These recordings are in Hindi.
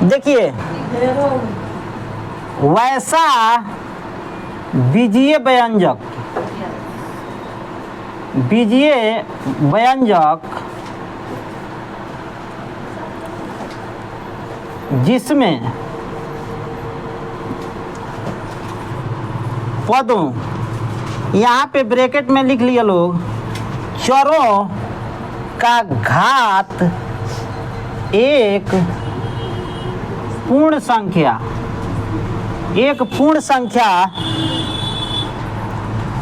देखिए वैसा बीजीय व्यंजक जिसमें पदों, यहाँ पे ब्रैकेट में लिख लिया लोग, चरों का घात एक पूर्ण संख्या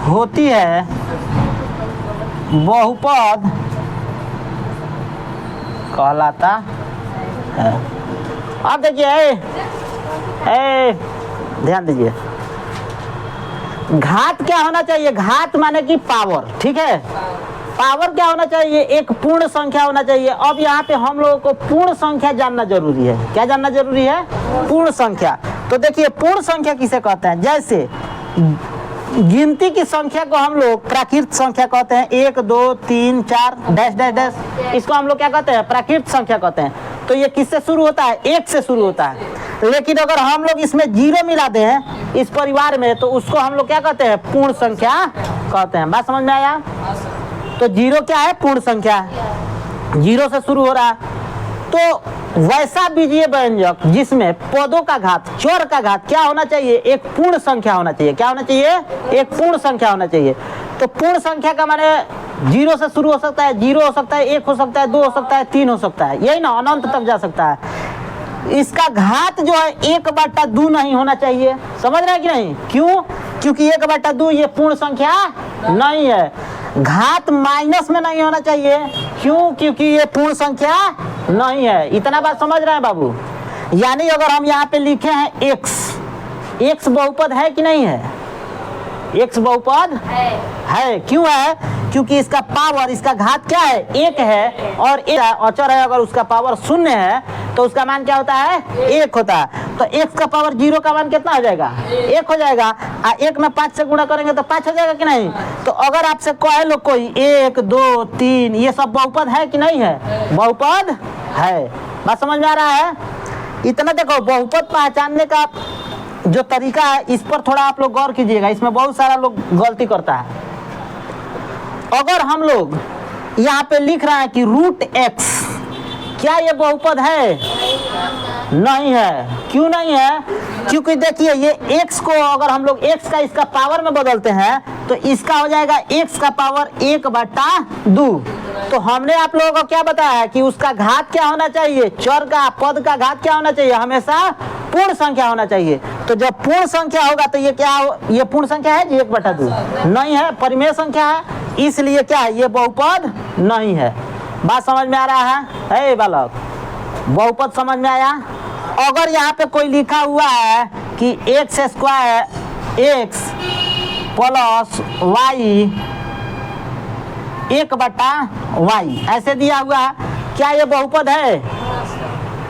होती है, बहुपद कहलाता है। अब देखिए ध्यान दीजिए, घात क्या होना चाहिए? घात माने कि पावर, ठीक है। पावर क्या होना चाहिए? एक पूर्ण संख्या होना चाहिए। अब यहाँ पे हम लोगों को पूर्ण संख्या जानना जरूरी है। क्या जानना जरूरी है? पूर्ण संख्या। तो देखिए पूर्ण संख्या किसे कहते हैं? जैसे गिनती की संख्या को हम लोग प्राकृत संख्या कहते हैं, 1 2 3 4 डैश डैश डैश, इसको हम लोग क्या कहते हैं? प्राकृत संख्या कहते हैं। तो ये किससे शुरू होता है? 1 से शुरू होता है। लेकिन अगर हम लोग इसमें 0 मिला दें इस परिवार में, तो उसको हम लोग क्या कहते हैं? पूर्ण संख्या कहते हैं। बात समझ में आया? तो 0 क्या है? पूर्ण संख्या, 0 से शुरू हो रहा है। तो वैसा बीजीय व्यंजक जिसमें पदों का घात, चर का घात क्या होना चाहिए? एक पूर्ण संख्या होना चाहिए। क्या होना चाहिए? एक पूर्ण संख्या होना चाहिए। तो पूर्ण संख्या का माने 0 से शुरू हो सकता है, 0 हो सकता है, 1 हो सकता है, 2 हो सकता है, 3 हो सकता है, यही ना, अनंत तक जा सकता है। इसका घात जो है 1/2 नहीं होना चाहिए। समझ रहे हैं कि नहीं? क्यों? क्योंकि 1/2 ये पूर्ण संख्या नहीं है। घात माइनस में नहीं होना चाहिए। क्यों? क्योंकि ये पूर्ण संख्या नहीं है। इतना बात समझ रहे हैं बाबू? यानी अगर हम यहाँ पे लिखे हैं x बहुपद है कि नहीं है? x बहुपद है। क्यों है? क्योंकि इसका पावर, इसका घात क्या है? 1 है, और अचर है। अगर उसका पावर 0 है तो उसका मान क्या होता है? 1 होता है। तो x का पावर 0 का मान कितना हो जाएगा? 1 हो जाएगा। 1 में 5 से गुणा करेंगे तो 5 हो जाएगा कि नहीं? तो अगर आपसे कहे लोग कोई 1 2 3 ये सब बहुपद है कि नहीं है? बहुपद है। बात समझ में आ रहा है? इतना देखो, बहुपद पहचानने का जो तरीका है इस पर थोड़ा आप लोग गौर कीजिएगा। इसमें बहुत सारा लोग गलती करता है। अगर हम लोग यहाँ पे लिख रहे हैं कि √x, क्या ये बहुपद है? नहीं है। क्यों नहीं है? क्योंकि देखिए ये x को अगर हम लोग x का इसका पावर में बदलते हैं तो इसका हो जाएगा x का पावर 1/2। तो हमने आप लोगों को क्या बताया है कि उसका घात क्या होना चाहिए? चर का, पद का घात क्या होना चाहिए? हमेशा पूर्ण संख्या होना चाहिए। तो जब पूर्ण संख्या होगा तो ये क्या ये पूर्ण संख्या है जी? 1/2 नहीं है, परिमेय संख्या है। इसलिए क्या है? ये बहुपद नहीं है। बात समझ में आ रहा है बालक? बहुपद समझ में आया? अगर यहाँ पे कोई लिखा हुआ है कि x² x plus y 1/y ऐसे दिया हुआ है, क्या ये बहुपद है?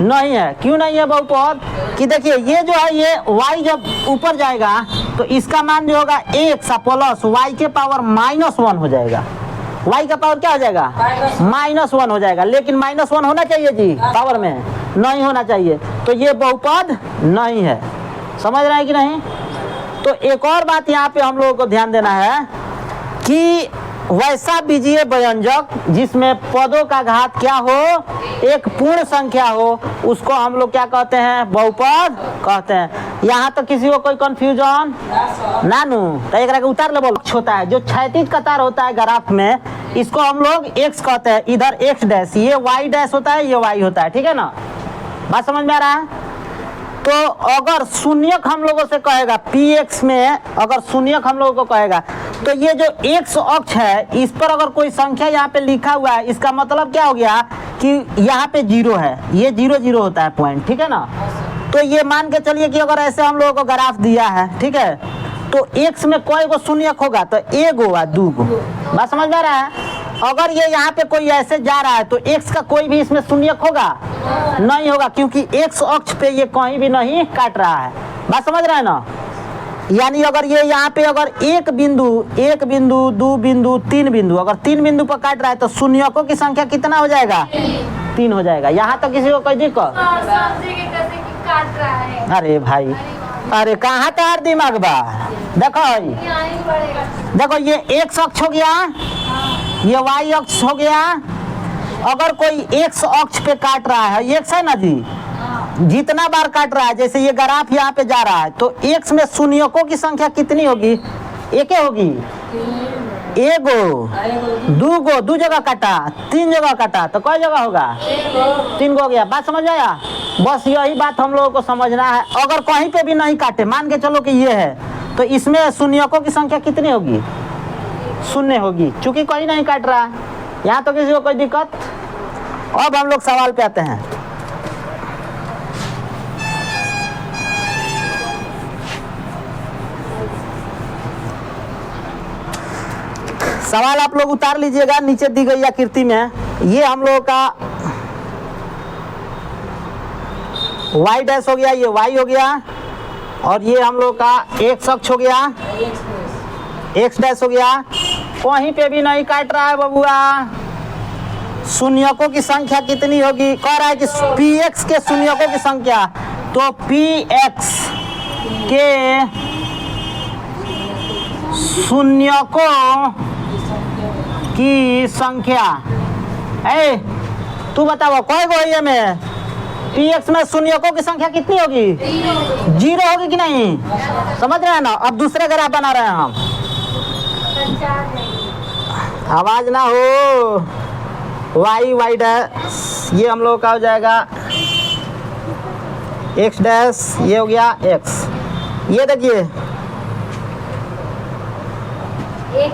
नहीं है। क्यों नहीं है बहुपद? कि देखिए ये जो है ये y जब ऊपर जाएगा तो इसका मान जो होगा x प्लस y के पावर -1 हो जाएगा। y का पावर क्या हो जाएगा? -1 हो जाएगा। लेकिन -1 होना चाहिए जी पावर में, नहीं होना चाहिए। तो ये बहुपद नहीं है। समझ रहे हैं कि नहीं? तो एक और बात यहाँ पे हम लोगों को ध्यान देना है कि वैसा बीजीय व्यंजक जिसमें पदों का घात क्या हो? एक पूर्ण संख्या हो, उसको हम लोग क्या कहते हैं? बहुपद कहते हैं। यहाँ तो किसी को कोई कंफ्यूजन नानू? तो एक उतार ले बोल। होता है जो क्षैतिज कतार होता है ग्राफ में, इसको हम लोग x कहते हैं। इधर x डैश, ये y डैश होता है, ये y होता है। ठीक है ना? बात समझ में आ रहा है? तो अगर शून्यक हम लोगों से कहेगा px में, अगर शून्यक हम लोगों को कहेगा तो ये जो x अक्ष है इस पर अगर कोई संख्या यहाँ पे लिखा हुआ है, इसका मतलब क्या हो गया कि यहाँ पे 0 है, ये 0 0 होता है पॉइंट। ठीक है ना? तो ये मान के चलिए कि अगर ऐसे हम लोगों को ग्राफ दिया है, ठीक है, तो x में कोई को शून्यक होगा तो 1 होगा 2 गो। बात समझ में आ रहा है? अगर ये यहाँ पे कोई ऐसे जा रहा है तो x का कोई भी इसमें शून्यक होगा? नहीं होगा, क्योंकि x अक्ष पे ये कहीं भी नहीं काट रहा है। बात समझ रहे हैं ना? यानी अगर ये यहाँ पे अगर 1 बिंदु 2 बिंदु 3 बिंदु, अगर 3 बिंदु पर काट रहा है तो शून्यकों की संख्या कितना हो जाएगा? 3 हो जाएगा। यहाँ तो किसी को कोई दिक्कत काट रहा है। अरे भाई, अरे कहाँ तार दिमाग बा। देखो देखो, ये एक्स अक्ष हो गया, ये वाई अक्ष हो गया। अगर कोई एक्स अक्ष पे काट रहा है, एक्स है ना जी, जितना बार काट रहा है, जैसे ये ग्राफ यहाँ पे जा रहा है, तो एक्स में शून्यकों की संख्या कितनी होगी? एक होगी। एगो, दो दो जगह काटा, 3 जगह काटा, तो कई जगह होगा? 3 गो हो गया। बात समझ आया? बस यही बात हम लोगों को समझना है। अगर कहीं पे भी नहीं काटे, मान के चलो कि ये है, तो इसमें शून्यकों की संख्या कितनी होगी? 0 होगी, चूंकि कोई नहीं काट रहा है। यहाँ तो किसी को कोई दिक्कत? अब हम लोग सवाल पे आते हैं। सवाल आप लोग उतार लीजिएगा, नीचे दी गई आकृति में। ये हम लोगों का y डैश हो गया, ये y हो गया, और ये हम लोग का x अक्ष हो गया, x डैश हो गया। कहीं पे भी नहीं काट रहा है बबुआ। शून्यकों की संख्या कितनी होगी? कह रहा है कि px के शून्यकों की संख्या, तो px के शून्यकों की संख्या, ए तू बताओ कई गो ये में px में शून्यकों की संख्या कितनी होगी? 0 होगी कि नहीं? समझ रहे हैं ना? अब दूसरे ग्राफ बना रहे हैं हम। आवाज ना हो। y डैश, ये हम लोग का हो जाएगा x डैश, ये हो गया x। ये देखिए,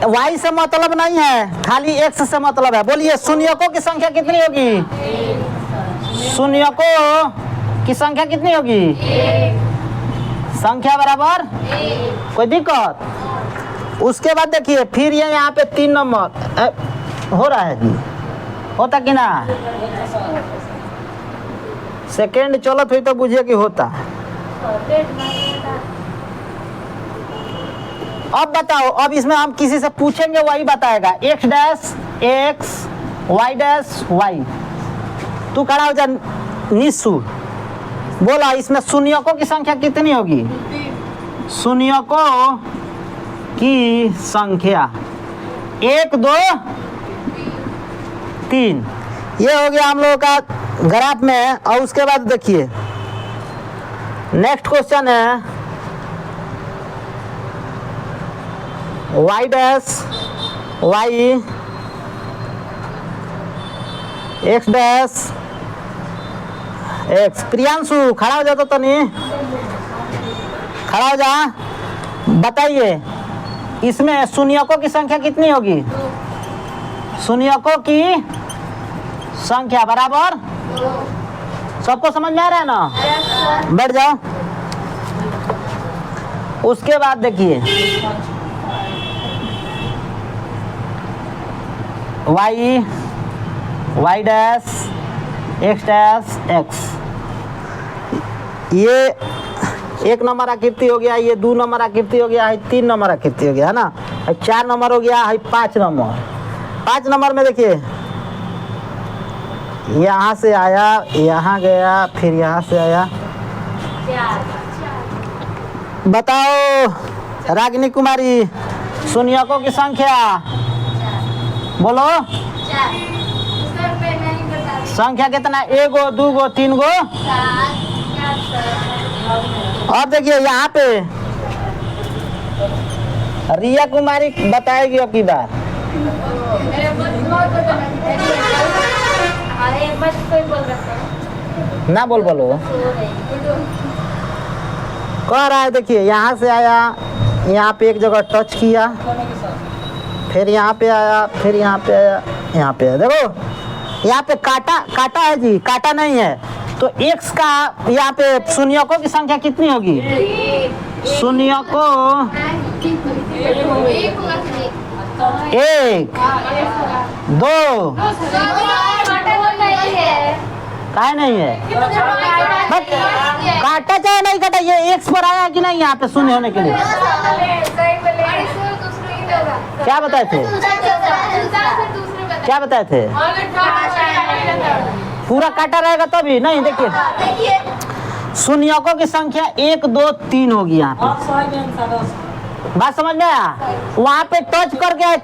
y से मतलब नहीं है, खाली x से मतलब है। बोलिए शून्यकों की संख्या कितनी होगी? शून्यकों की संख्या कितनी होगी? संख्या बराबर, कोई दिक्कत? उसके बाद देखिए, फिर ये यहाँ पे 3 नंबर हो रहा है जी, होता कि ना? सेकेंड चलत हुई तो बुझिए कि होता। अब बताओ, अब इसमें हम किसी से पूछेंगे, वही बताएगा। x dash x, y dash y। तू खड़ा हो जा निशु, बोला इसमें शून्यकों की संख्या कितनी होगी? शून्यकों की संख्या 1 2 3। ये हो गया हम लोगों का ग्राफ में। और उसके बाद देखिए, नेक्स्ट क्वेश्चन है y dash y, x dash x। Priyanshu खड़ा हो जाता तो नहीं, खड़ा हो जा। बताइए इसमें शून्यकों की संख्या कितनी होगी? शून्यकों की संख्या बराबर, सबको समझ में आ रहा है ना? बैठ जाओ। उसके बाद देखिए, y dash x dash x। ये 1 नंबर आकृति हो गया, ये 2 नंबर आकृति हो गया है, 3 नंबर आकृति हो गया है ना, 4 नंबर हो गया है, 5 नंबर। 5 नंबर में देखिए, यहाँ से आया, यहाँ गया, फिर यहाँ से आया। बताओ रागिनी कुमारी, शून्यकों की संख्या बोलो। संख्या कितना? 1 गो, 2 गो, 3 गो। अब देखिए यहाँ पे रिया कुमारी बताएगी अब की बार। ना बोलो कह रहा है। देखिए यहाँ से आया, यहाँ पे एक जगह टच किया, फिर यहाँ पे आया, फिर यहाँ पे आया, यहाँ पे आया। देखो यहाँ पे काटा है जी, काटा नहीं है। तो x का यहाँ पे शून्यकों की संख्या कितनी होगी? शून्यकों 1 2 काहे नहीं है? बट काटा चाहे नहीं काटा, ये x पर आया कि नहीं यहाँ पे शून्य होने के लिए? क्या बताए थे? क्या बताए थे? पूरा काटा रहेगा तभी नहीं। देखिए शून्यकों की संख्या 1 2 3 होगी यहाँ पे। बात समझ में आया? वहाँ पे टच करके